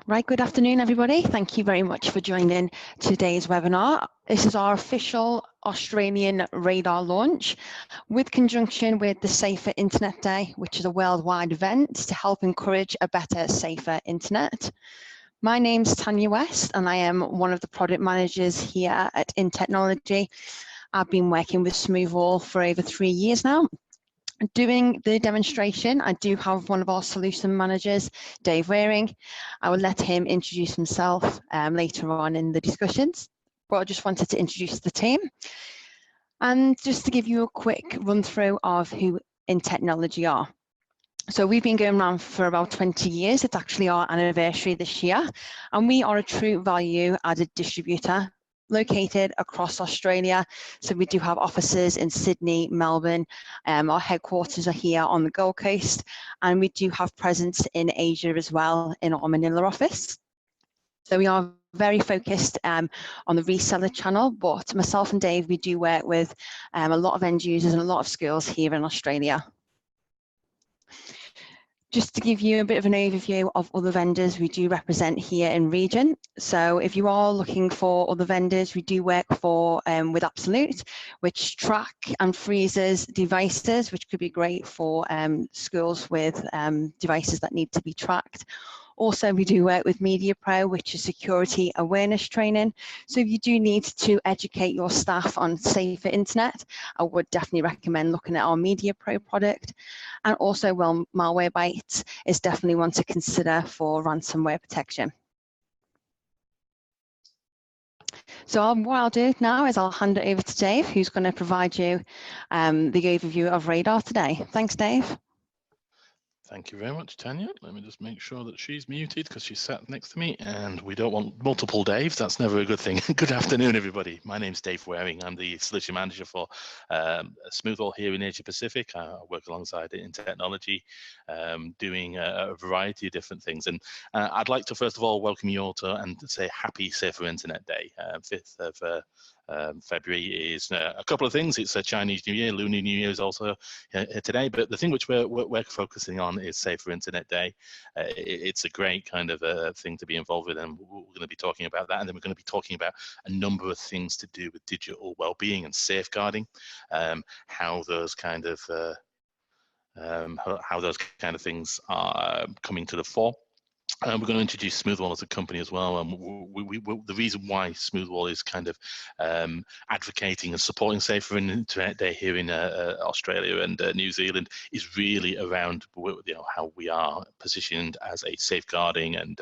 Right, good afternoon, everybody. Thank you very much for joining today's webinar. This is our official Australian radar launch with conjunction with the Safer Internet Day, which is a worldwide event to help encourage a better, safer internet. My name's Tanya West, and I am one of the product managers here at InTechnology. I've been working with Smoothwall for over 3 years now. Doing the demonstration, I do have one of our solution managers, Dave Waring. I will let him introduce himself later on in the discussions, but I just wanted to introduce the team. And just to give you a quick run through of who InTechnology are. So we've been going around for about 20 years. It's actually our anniversary this year. And we are a true value added distributor located across Australia. So we do have offices in Sydney, Melbourne. Our headquarters are here on the Gold Coast, and we do have presence in Asia as well in our Manila office. So we are very focused on the reseller channel, but myself and Dave, we do work with a lot of end users and a lot of schools here in Australia. Just to give you a bit of an overview of other vendors we do represent here in region. So if you are looking for other vendors, we do work with Absolute, which track and freezes devices, which could be great for schools with devices that need to be tracked. Also, we do work with MediaPro, which is security awareness training. So if you do need to educate your staff on safer internet, I would definitely recommend looking at our MediaPro product. And also, well, Malwarebytes is definitely one to consider for ransomware protection. So what I'll do now is I'll hand it over to Dave, who's going to provide you the overview of Radar today. Thanks, Dave. Thank you very much, Tanya. Let me just make sure that she's muted because she's sat next to me, and we don't want multiple Daves. That's never a good thing. Good afternoon, everybody. My name's Dave Waring. I'm the solution manager for Smoothwall here in Asia Pacific. I work alongside it in technology, doing a variety of different things. And I'd like to first of all welcome you all to and say Happy Safer Internet Day. 5th of February is a couple of things. It's a Chinese New Year. Lunar New Year is also today, but the thing which we're focusing on is Safer Internet Day. It's a great kind of thing to be involved with, and we're going to be talking about that, and then we're going to be talking about a number of things to do with digital well-being and safeguarding, how those kind of things are coming to the fore. We're going to introduce Smoothwall as a company as well, and the reason why Smoothwall is kind of advocating and supporting Safer Internet Day here in Australia and New Zealand is really around how we are positioned as a safeguarding and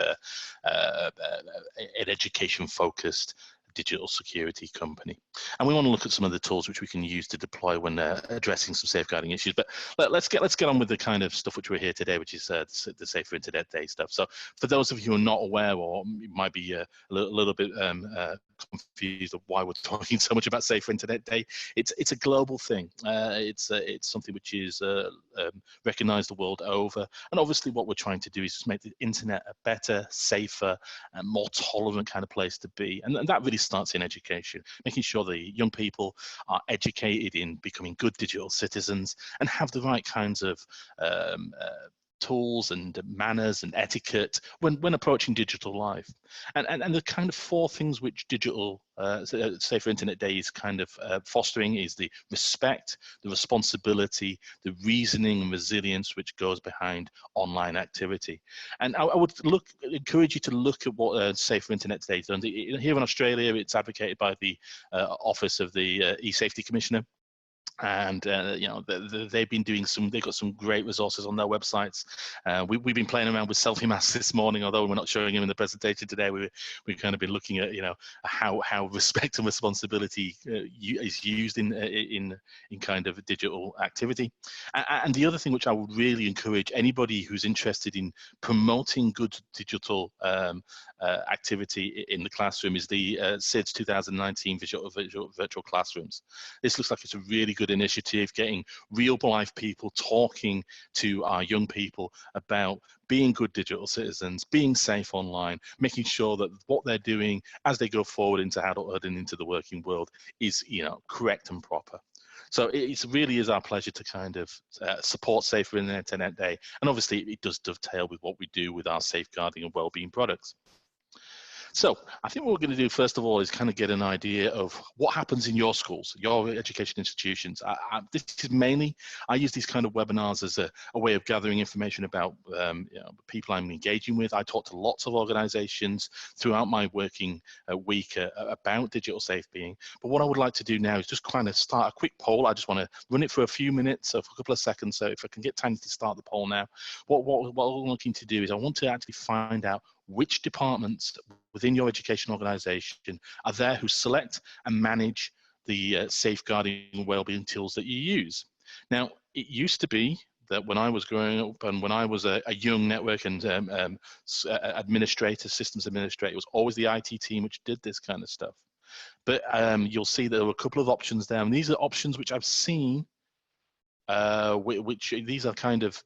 an education-focused digital security company. And we want to look at some of the tools which we can use to deploy when addressing some safeguarding issues. But let's get on with the kind of stuff which we're here today, which is the Safer Internet Day stuff. So for those of you who are not aware, or might be a little bit confused of why we're talking so much about Safer Internet Day, it's a global thing. It's something which is recognized the world over. And obviously what we're trying to do is just make the internet a better, safer, and more tolerant kind of place to be. And that really starts in education, making sure the young people are educated in becoming good digital citizens and have the right kinds of tools and manners and etiquette when approaching digital life. And the kind of four things which digital Safer Internet Day is kind of fostering is the respect, the responsibility, the reasoning and resilience which goes behind online activity. And I would encourage you to look at what Safer Internet Day has done. Here in Australia, it's advocated by the Office of the E-Safety Commissioner. And they've been doing they've got some great resources on their websites. We've been playing around with selfie masks this morning, although we're not showing them in the presentation today. We've kind of been looking at how respect and responsibility is used in kind of digital activity. And the other thing which I would really encourage anybody who's interested in promoting good digital activity in the classroom is the SIDS 2019 virtual classrooms. This looks like it's a really good initiative, getting real life people talking to our young people about being good digital citizens, being safe online, making sure that what they're doing as they go forward into adulthood and into the working world is correct and proper. So it really is our pleasure to kind of support Safer Internet Day. And obviously it does dovetail with what we do with our safeguarding and wellbeing products. So I think what we're going to do first of all is kind of get an idea of what happens in your schools, your education institutions. This is mainly, I use these kind of webinars as a way of gathering information about people I'm engaging with. I talk to lots of organizations throughout my working week about digital safe being. But what I would like to do now is just kind of start a quick poll. I just want to run it for a few minutes, or for a couple of seconds. So if I can get time to start the poll now, what I'm looking to do is I want to actually find out which departments within your education organization are there who select and manage the safeguarding and wellbeing tools that you use. Now, it used to be that when I was growing up and when I was a young network and administrator, systems administrator, it was always the IT team which did this kind of stuff. But you'll see there were a couple of options there, and these are options which I've seen, these are kind of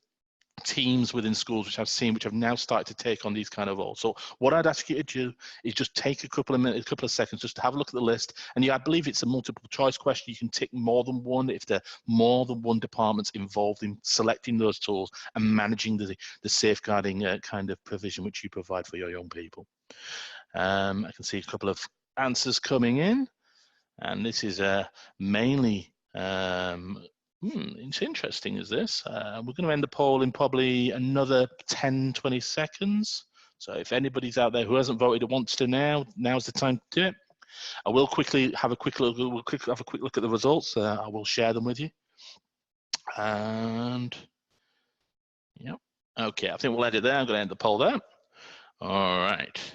teams within schools which I've seen which have now started to take on these kind of roles. So what I'd ask you to do is just take a couple of minutes, a couple of seconds, just to have a look at the list. And I believe it's a multiple choice question. You can tick more than one if there are more than one departments involved in selecting those tools and managing the safeguarding kind of provision which you provide for your young people. I can see a couple of answers coming in, and this is mainly it's interesting, is this? We're going to end the poll in probably another 10-20 seconds. So if anybody's out there who hasn't voted and wants to now's the time to do it. I will quickly have a quick look. We'll have a quick look at the results. I will share them with you. And yep, okay. I think we'll end it there. I'm going to end the poll there. All right.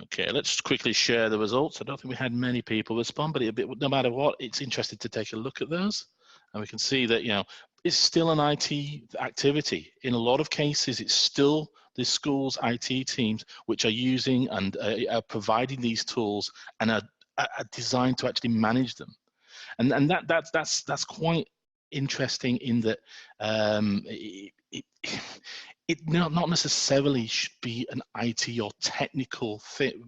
Okay, let's quickly share the results. I don't think we had many people respond, but no matter what, it's interesting to take a look at those. And we can see that, it's still an IT activity. In a lot of cases, it's still the school's IT teams which are using and are providing these tools and are designed to actually manage them. And that's quite interesting in that it not necessarily should be an IT or technical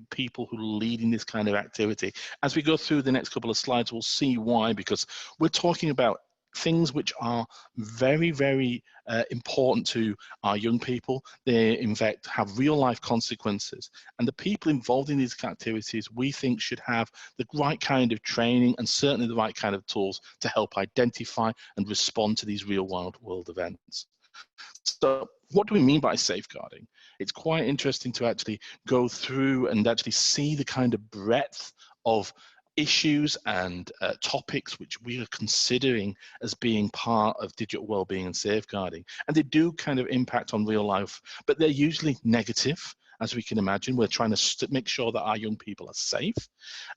people who are leading this kind of activity. As we go through the next couple of slides, we'll see why, because we're talking about things which are very, very important to our young people. They, in fact, have real life consequences. And the people involved in these activities, we think, should have the right kind of training and certainly the right kind of tools to help identify and respond to these real world events. So what do we mean by safeguarding? It's quite interesting to actually go through and actually see the kind of breadth of issues and topics which we are considering as being part of digital wellbeing and safeguarding. And they do kind of impact on real life, but they're usually negative. As we can imagine, we're trying to make sure that our young people are safe.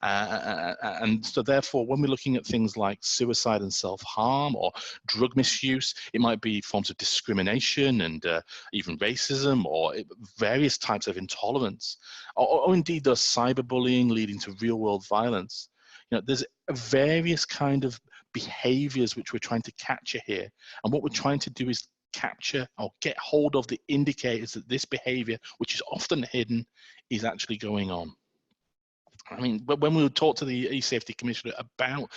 And so therefore, when we're looking at things like suicide and self-harm or drug misuse, it might be forms of discrimination and even racism or various types of intolerance, or indeed those cyberbullying leading to real-world violence. There's various kind of behaviors which we're trying to capture here. And what we're trying to do is capture or get hold of the indicators that this behavior, which is often hidden, is actually going on. I mean, when we talked to the eSafety Commissioner about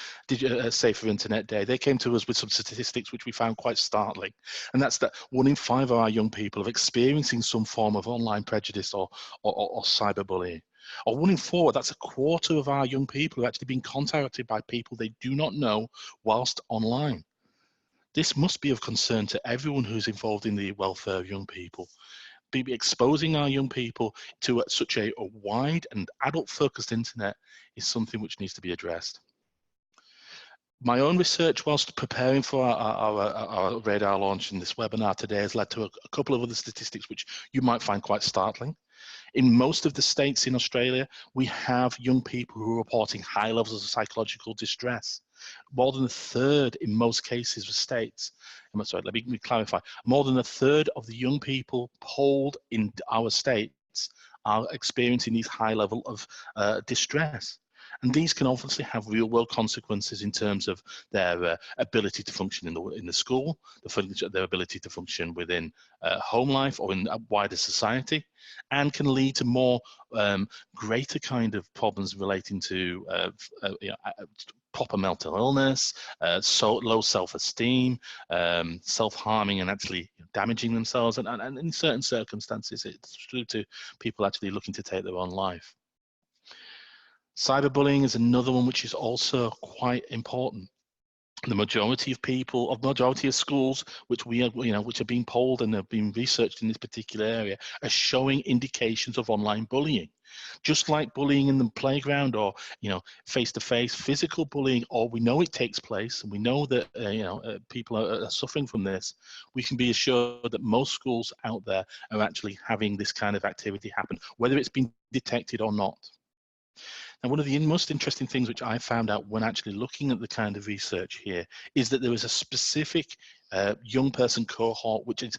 Safer Internet Day, they came to us with some statistics which we found quite startling. And that's that 1 in 5 of our young people are experiencing some form of online prejudice or cyberbullying. Or 1 in 4, that's a quarter of our young people who are actually being contacted by people they do not know whilst online. This must be of concern to everyone who's involved in the welfare of young people. Exposing our young people to such a wide and adult-focused internet is something which needs to be addressed. My own research whilst preparing for our radar launch in this webinar today has led to a couple of other statistics which you might find quite startling. In most of the states in Australia, we have young people who are reporting high levels of psychological distress. More than a third in most cases of states, sorry, let me clarify, more than a third of the young people polled in our states are experiencing these high level of distress. And these can obviously have real world consequences in terms of their ability to function in the school, their ability to function within home life or in a wider society, and can lead to more greater kind of problems relating to proper mental illness, so low self-esteem, self-harming and actually damaging themselves, and in certain circumstances it's true to people actually looking to take their own life. Cyberbullying is another one which is also quite important. The majority of people, majority of schools, which we are, which are being polled and have been researched in this particular area, are showing indications of online bullying. Just like bullying in the playground, or face-to-face physical bullying, or we know it takes place, and we know that people are suffering from this. We can be assured that most schools out there are actually having this kind of activity happen, whether it's been detected or not. And one of the most interesting things which I found out when actually looking at the kind of research here is that there is a specific young person cohort which is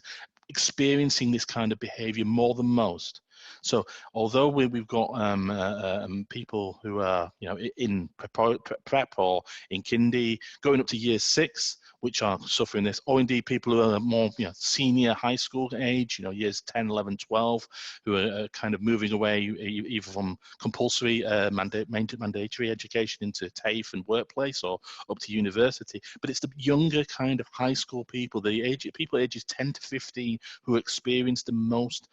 experiencing this kind of behavior more than most. So although we've got people who are in prep or in kindy going up to year 6, which are suffering this, or indeed people who are more senior high school age, years 10, 11, 12, who are kind of moving away either from compulsory mandatory education into TAFE and workplace, or up to university. But it's the younger kind of high school people, people ages 10 to 15, who experience the most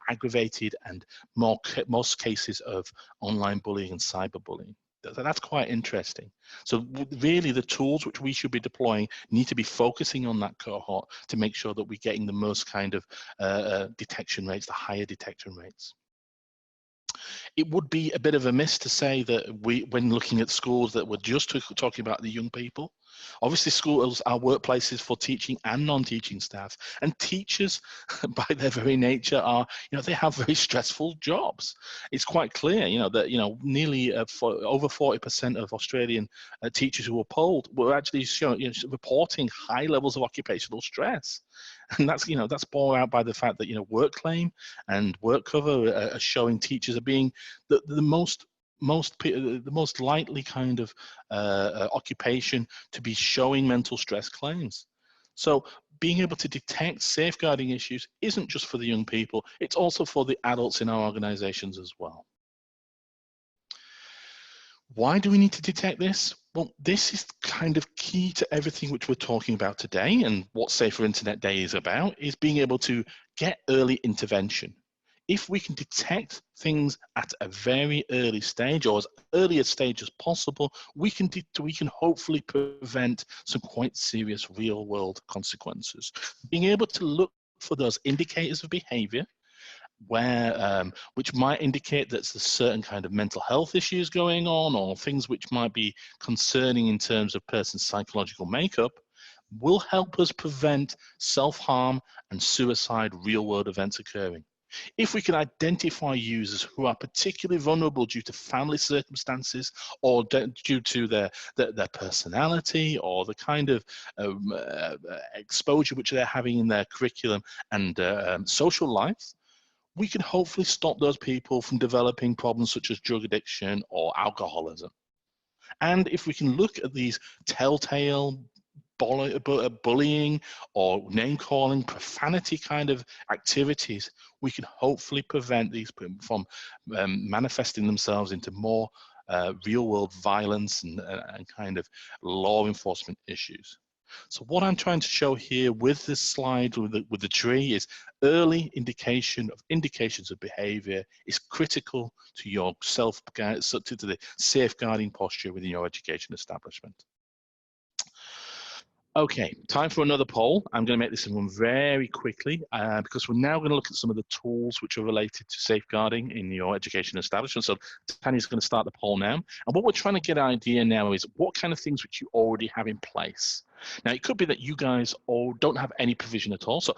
aggravated and most cases of online bullying and cyberbullying. That's quite interesting. So really the tools which we should be deploying need to be focusing on that cohort to make sure that we're getting the most kind of detection rates, the higher detection rates. It would be a bit of a miss to say that when looking at schools, that we're just talking about the young people. Obviously, schools are workplaces for teaching and non-teaching staff, and teachers, by their very nature, are they have very stressful jobs. It's quite clear, that nearly over 40% of Australian teachers who were polled were actually reporting high levels of occupational stress, and that's borne out by the fact that WorkClaim and WorkCover are showing teachers are being the most likely kind of occupation to be showing mental stress claims. So being able to detect safeguarding issues isn't just for the young people, it's also for the adults in our organizations as well. Why do we need to detect this? Well, this is kind of key to everything which we're talking about today, and what Safer Internet Day is about, is being able to get early intervention. If we can detect things at a very early stage, or as early a stage as possible, we can hopefully prevent some quite serious real-world consequences. Being able to look for those indicators of behavior, which might indicate that there's a certain kind of mental health issues going on, or things which might be concerning in terms of person's psychological makeup, will help us prevent self-harm and suicide real-world events occurring. If we can identify users who are particularly vulnerable due to family circumstances, or due to their personality, or the kind of exposure which they're having in their curriculum and social lives, we can hopefully stop those people from developing problems such as drug addiction or alcoholism. And if we can look at these telltale bullying or name-calling, profanity kind of activities, we can hopefully prevent these from manifesting themselves into more real-world violence and kind of law enforcement issues. So what I'm trying to show here with this slide with the tree is early indications of behavior is critical to your to the safeguarding posture within your education establishment. Okay, time for another poll. I'm going to make this one very quickly because we're now going to look at some of the tools which are related to safeguarding in your education establishment. So Tanya's going to start the poll now. And what we're trying to get an idea now is what kind of things which you already have in place. Now, it could be that you guys all don't have any provision at all. So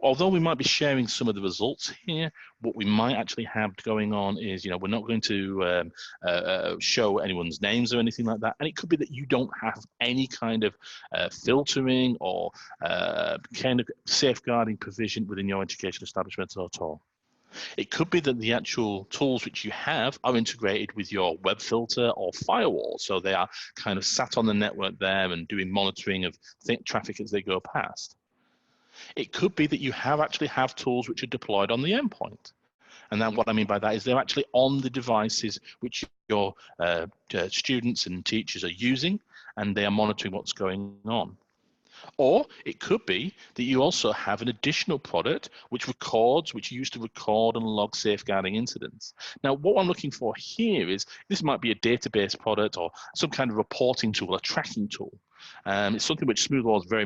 although we might be sharing some of the results here, what we might actually have going on is, we're not going to show anyone's names or anything like that. And it could be that you don't have any kind of filtering or kind of safeguarding provision within your education establishment at all. It could be that the actual tools which you have are integrated with your web filter or firewall, so they are kind of sat on the network there and doing monitoring of traffic as they go past. It could be that you actually have tools which are deployed on the endpoint. And then what I mean by that is they're actually on the devices which your students and teachers are using, and they are monitoring what's going on. Or it could be that you also have an additional product which you use to record and log safeguarding incidents. Now, what I'm looking for here is, this might be a database product or some kind of reporting tool, a tracking tool. It's something which Smoothwall is very